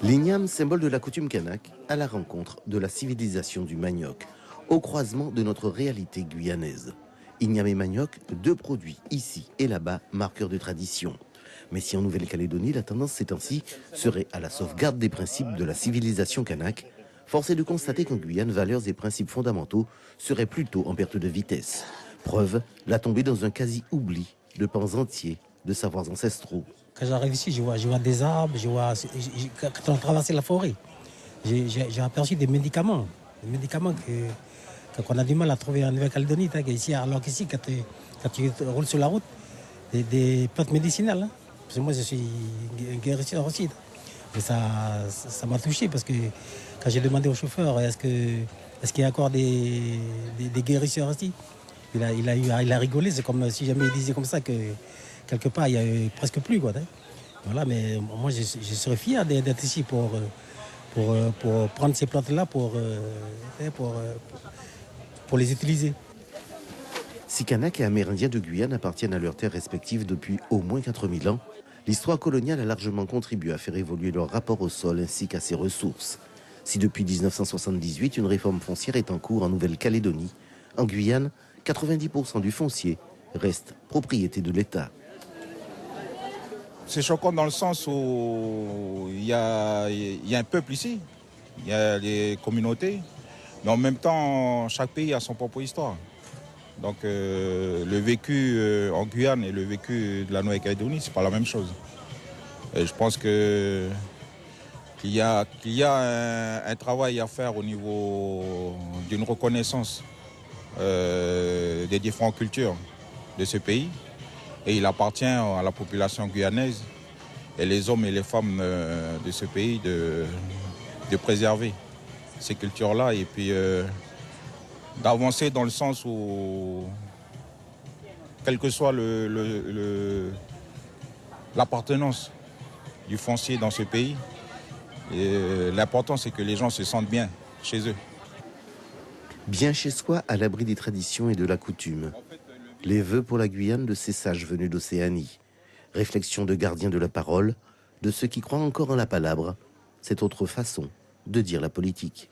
L'igname, symbole de la coutume kanak, à la rencontre de la civilisation du manioc, au croisement de notre réalité guyanaise. Igname et manioc, deux produits ici et là-bas, marqueurs de tradition. Mais si en Nouvelle-Calédonie, la tendance ces temps-ci serait à la sauvegarde des principes de la civilisation kanak, force est de constater qu'en Guyane, valeurs et principes fondamentaux seraient plutôt en perte de vitesse. Preuve, la tombée dans un quasi-oubli de pans entiers de savoirs ancestraux. Quand j'arrive ici, je vois des arbres, quand on traverse la forêt, j'ai aperçu des médicaments qu'on a du mal à trouver en Nouvelle-Calédonie. Ici, alors qu'ici, quand tu roules sur la route, des plantes médicinales. Hein. Parce que moi, je suis un guérisseur aussi. Mais ça m'a touché parce que quand j'ai demandé au chauffeur, est-ce qu'il y a encore des guérisseurs aussi, il a rigolé. C'est comme si jamais il disait comme ça que quelque part, il n'y a presque plus. Quoi, hein. Voilà, mais moi, je serais fier d'être ici pour prendre ces plantes-là pour les utiliser. Si Kanak et Amérindiens de Guyane appartiennent à leurs terres respectives depuis au moins 4000 ans, l'histoire coloniale a largement contribué à faire évoluer leur rapport au sol ainsi qu'à ses ressources. Si depuis 1978, une réforme foncière est en cours en Nouvelle-Calédonie, en Guyane, 90% du foncier reste propriété de l'État. C'est choquant dans le sens où il y a un peuple ici, il y a les communautés, mais en même temps, chaque pays a son propre histoire. Donc le vécu en Guyane et le vécu de la Nouvelle-Calédonie, c'est pas la même chose. Et je pense qu'il y a un travail à faire au niveau d'une reconnaissance des différentes cultures de ce pays. Et il appartient à la population guyanaise et les hommes et les femmes de ce pays de préserver ces cultures-là et puis d'avancer dans le sens où, quelle que soit l'appartenance du foncier dans ce pays, l'important c'est que les gens se sentent bien chez eux. Bien chez soi, à l'abri des traditions et de la coutume. Les vœux pour la Guyane de ces sages venus d'Océanie. Réflexion de gardiens de la parole, de ceux qui croient encore en la palabre, cette autre façon de dire la politique.